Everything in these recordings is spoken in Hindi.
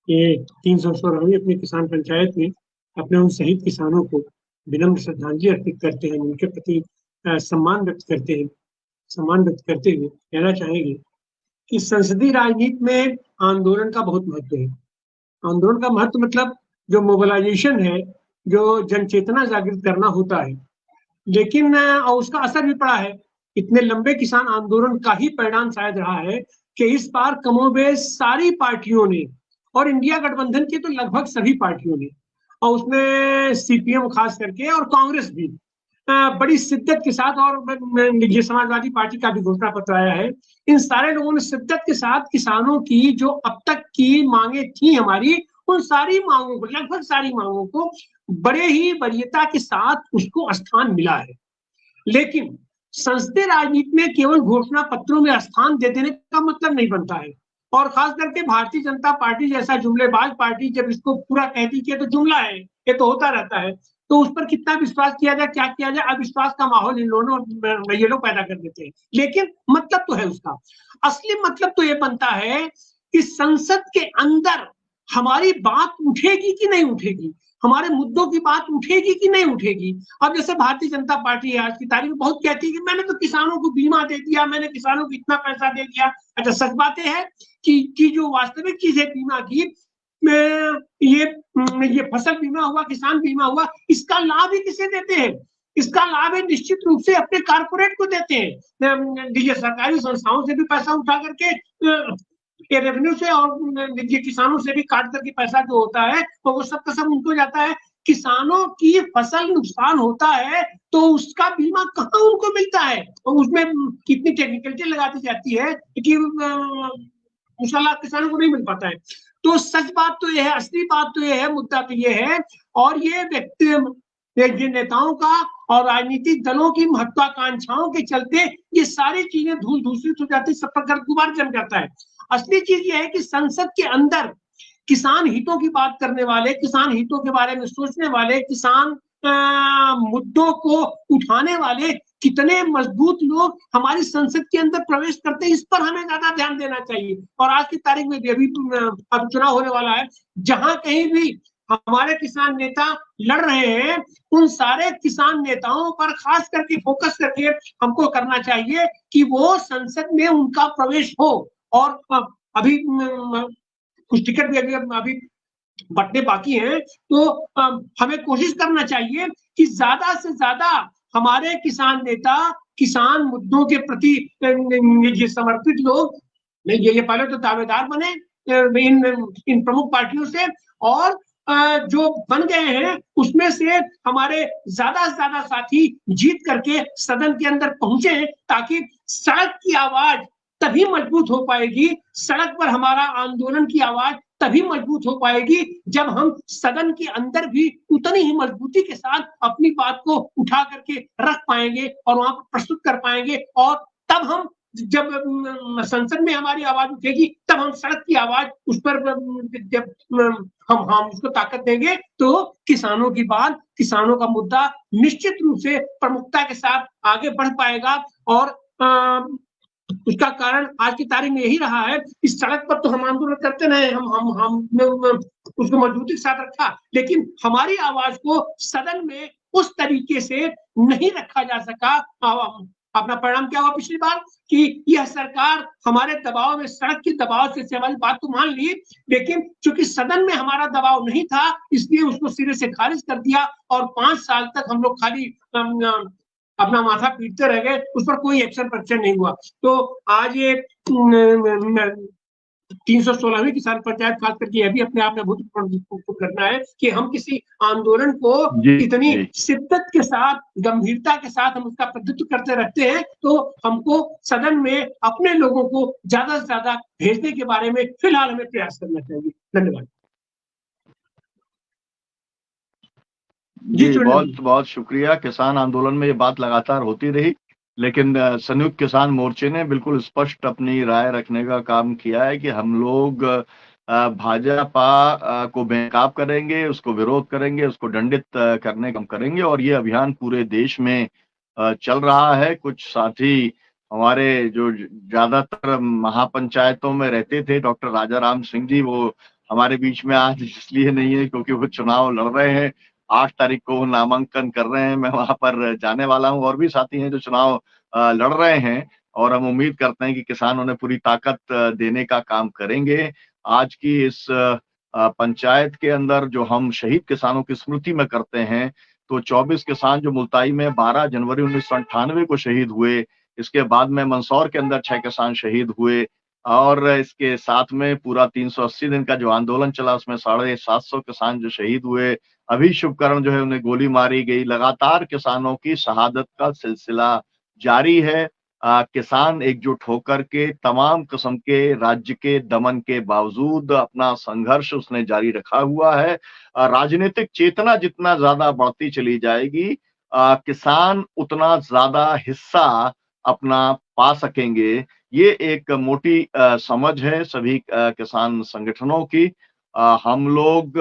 ये 316वीं अपनी किसान पंचायत में अपने उन शहीद किसानों को विनम्र श्रद्धांजलि अर्पित करते हैं, उनके प्रति सम्मान व्यक्त करते हैं। सम्मान व्यक्त करते हुए कहना चाहेंगे कि संसदीय राजनीति में आंदोलन का बहुत महत्व है। आंदोलन का महत्व मतलब जो मोबिलाइजेशन है, जो जन चेतना जागृत करना होता है, लेकिन उसका असर भी पड़ा है। इतने लंबे किसान आंदोलन का ही परिणाम शायद रहा है कि इस बार कमोबेश सारी पार्टियों ने, और इंडिया गठबंधन की तो लगभग सभी पार्टियों ने, और उसमें सीपीएम खास करके और कांग्रेस भी बड़ी शिद्दत के साथ, और ये समाजवादी पार्टी का भी घोषणा पत्र आया है, इन सारे लोगों ने शिद्दत के साथ किसानों की जो अब तक की मांगे थी हमारी, उन सारी मांगों को, लगभग सारी मांगों को बड़े ही वरीयता के साथ उसको स्थान मिला है। लेकिन संसदीय राजनीति में केवल घोषणा पत्रों में स्थान दे देने का मतलब नहीं बनता है। और खास करके भारतीय जनता पार्टी जैसा जुमलेबाज पार्टी जब इसको पूरा कहती है तो जुमला है, ये तो होता रहता है, तो उस पर कितना विश्वास किया जाए, क्या किया जाए, अविश्वास का माहौल इन लोगों ये लोग पैदा कर देते हैं। लेकिन मतलब तो है उसका, असली मतलब तो ये बनता है कि संसद के अंदर हमारी बात उठेगी कि नहीं उठेगी, हमारे मुद्दों की बात उठेगी कि नहीं उठेगी। अब जैसे भारतीय जनता पार्टी आज की तारीख में बहुत कहती है कि मैंने तो किसानों को बीमा दे दिया, मैंने किसानों को इतना पैसा दे दिया। अच्छा, सच बातें हैं कि जो वास्तविक चीज है बीमा की, ये ये फसल बीमा हुआ, किसान बीमा हुआ, इसका लाभ ही किसे देते हैं? इसका लाभ है निश्चित रूप से अपने कारपोरेट को देते हैं। ये सरकारी संस्थाओं से भी पैसा उठा करके, ये रेवेन्यू से और ये किसानों से भी काट करके पैसा जो होता है तो वो सब का सब उनको जाता है। किसानों की फसल नुकसान होता है तो उसका बीमा कहाँ उनको मिलता है, और उसमें कितनी टेक्निकलिटी लगा दी जाती है कि उसका लाभ किसानों को नहीं मिल पाता है। तो सच बात तो यह है, असली बात तो यह है, मुद्दा तो यह है। और ये व्यक्ति, ये नेताओं का और राजनीतिक दलों की महत्वाकांक्षाओं के चलते ये सारी चीजें धूल धूसरित हो जाती, सब पर गुबार जम जाता है। असली चीज ये है कि संसद के अंदर किसान हितों की बात करने वाले, किसान हितों के बारे में सोचने वाले, किसान मुद्दों को उठाने वाले कितने मजबूत लोग हमारी संसद के अंदर प्रवेश करते हैं, इस पर हमें ज्यादा ध्यान देना चाहिए। और आज की तारीख में अभी अब चुनाव होने वाला है, जहां कहीं भी हमारे किसान नेता लड़ रहे हैं, उन सारे किसान नेताओं पर खास करके फोकस करके हमको करना चाहिए कि वो संसद में उनका प्रवेश हो। और अभी कुछ टिकट भी अभी बटने बाकी हैं, तो हमें कोशिश करना चाहिए कि ज्यादा से ज्यादा हमारे किसान नेता, किसान मुद्दों के प्रति ये समर्पित लोग, ये पहले तो दावेदार बने इन प्रमुख पार्टियों से, और जो बन गए हैं उसमें से हमारे ज्यादा से ज्यादा साथी जीत करके सदन के अंदर पहुंचे, ताकि सड़क की आवाज तभी मजबूत हो पाएगी, सड़क पर हमारा आंदोलन की आवाज तभी मजबूत हो पाएगी जब हम सदन के अंदर भी उतनी ही मजबूती के साथ अपनी बात को उठा करके रख पाएंगे और वहां पर प्रस्तुत कर पाएंगे। और तब हम, जब संसद में हमारी आवाज उठेगी, तब हम सड़क की आवाज उस पर, जब हम उसको ताकत देंगे तो किसानों की बात, किसानों का मुद्दा निश्चित रूप से प्रमुखता के साथ आगे बढ़ पाएगा। और उसका कारण आज की तारीख में यही रहा है। इस सड़क पर तो हम आंदोलन करते रहे, हम उसको मजबूती के साथ रखा, लेकिन हमारी आवाज को सदन में उस तरीके से नहीं रखा जा सका। अपना परिणाम क्या हुआ पिछली बार कि यह सरकार हमारे दबाव में, सड़क के दबाव से हमारी बात तो मान ली, लेकिन चूंकि सदन में हमारा दबाव नहीं था, इसलिए उसको सिरे से खारिज कर दिया और 5 साल तक हम लोग खाली अपना माथा पीटते रह गए, उस पर कोई एक्शन नहीं हुआ। तो आज ये 316वीं किसान पंचायत खास करके यह भी अपने आप में बहुत घटना है कि हम किसी आंदोलन को इतनी शिद्दत के साथ, गंभीरता के साथ हम उसका प्रतिनिधित्व करते रहते हैं, तो हमको सदन में अपने लोगों को ज्यादा से ज्यादा भेजने के बारे में फिलहाल हमें प्रयास करना चाहिए। धन्यवाद जी। बहुत बहुत शुक्रिया। किसान आंदोलन में ये बात लगातार होती रही, लेकिन संयुक्त किसान मोर्चे ने बिल्कुल स्पष्ट अपनी राय रखने का काम किया है कि हम लोग भाजपा को बेनकाब करेंगे, उसको विरोध करेंगे, उसको दंडित करने का करेंगे। और ये अभियान पूरे देश में चल रहा है। कुछ साथी हमारे जो ज्यादातर महापंचायतों में रहते थे, डॉक्टर राजा राम सिंह जी, वो हमारे बीच में आज इसलिए नहीं है क्योंकि वो चुनाव लड़ रहे हैं। 8 तारीख को वो नामांकन कर रहे हैं, मैं वहां पर जाने वाला हूँ। और भी साथी हैं जो चुनाव लड़ रहे हैं, और हम उम्मीद करते हैं कि किसान उन्हें पूरी ताकत देने का काम करेंगे। आज की इस पंचायत के अंदर जो हम शहीद किसानों की स्मृति में करते हैं, तो 24 किसान जो मुल्ताई में 12 जनवरी 1998 को शहीद हुए, इसके बाद में मंदसौर के अंदर 6 किसान शहीद हुए, और इसके साथ में पूरा 380 दिन का जो आंदोलन चला उसमें 750 किसान जो शहीद हुए। अभी शुभकरण जो है उन्हें गोली मारी गई। लगातार किसानों की शहादत का सिलसिला जारी है। किसान एकजुट होकर के तमाम किस्म के राज्य के दमन के बावजूद अपना संघर्ष उसने जारी रखा हुआ है। राजनीतिक चेतना जितना ज्यादा बढ़ती चली जाएगी, किसान उतना ज्यादा हिस्सा अपना पा सकेंगे। ये एक मोटी समझ है सभी किसान संगठनों की। हम लोग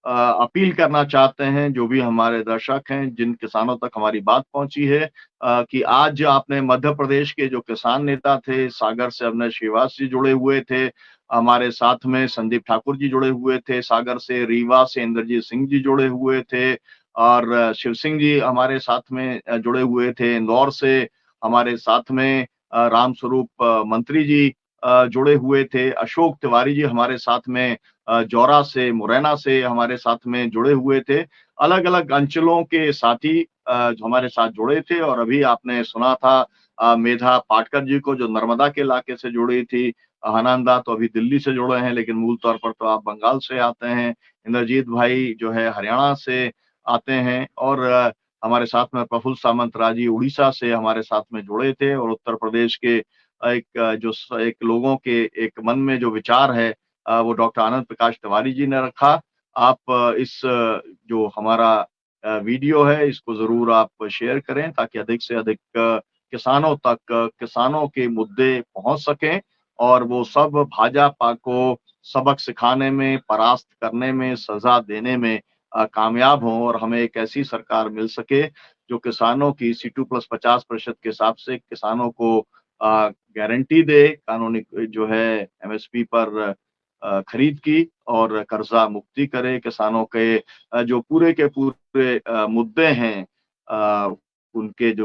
अपील करना चाहते हैं, जो भी हमारे दर्शक हैं, जिन किसानों तक हमारी बात पहुंची है, कि आज आपने मध्य प्रदेश के जो किसान नेता थे, सागर से अविनाश श्रीवास जी जुड़े हुए थे, हमारे साथ में संदीप ठाकुर जी जुड़े हुए थे, सागर से, रीवा से इंद्रजीत सिंह जी जुड़े हुए थे, और शिव सिंह जी हमारे साथ में जुड़े हुए थे। इंदौर से हमारे साथ में रामस्वरूप मंत्री जी जुड़े हुए थे। अशोक तिवारी जी हमारे साथ में जौरा से, मुरैना से हमारे साथ में जुड़े हुए थे। अलग अलग अंचलों के साथी जो हमारे साथ जुड़े थे। और अभी आपने सुना था मेधा पाटकर जी को, जो नर्मदा के इलाके से जुड़ी थी। हनानदा तो अभी दिल्ली से जुड़े हैं, लेकिन मूल तौर पर तो आप बंगाल से आते हैं। इंद्रजीत भाई जो है हरियाणा से आते हैं। और हमारे साथ में प्रफुल्ल सामंत राजी उड़ीसा से हमारे साथ में जुड़े थे। और उत्तर प्रदेश के एक लोगों के एक मन में जो विचार है, वो डॉक्टर आनंद प्रकाश तिवारी जी ने रखा। आप इस जो हमारा वीडियो है, इसको जरूर आप शेयर करें, ताकि अधिक से अधिक किसानों तक किसानों के मुद्दे पहुंच सकें, और वो सब भाजपा को सबक सिखाने में, परास्त करने में, सजा देने में कामयाब हों, और हमें एक ऐसी सरकार मिल सके जो किसानों की C2+50% के हिसाब से किसानों को गारंटी दे, कानूनी जो है MSP पर खरीद की, और कर्जा मुक्ति करे। किसानों के जो पूरे के पूरे मुद्दे हैं, उनके जो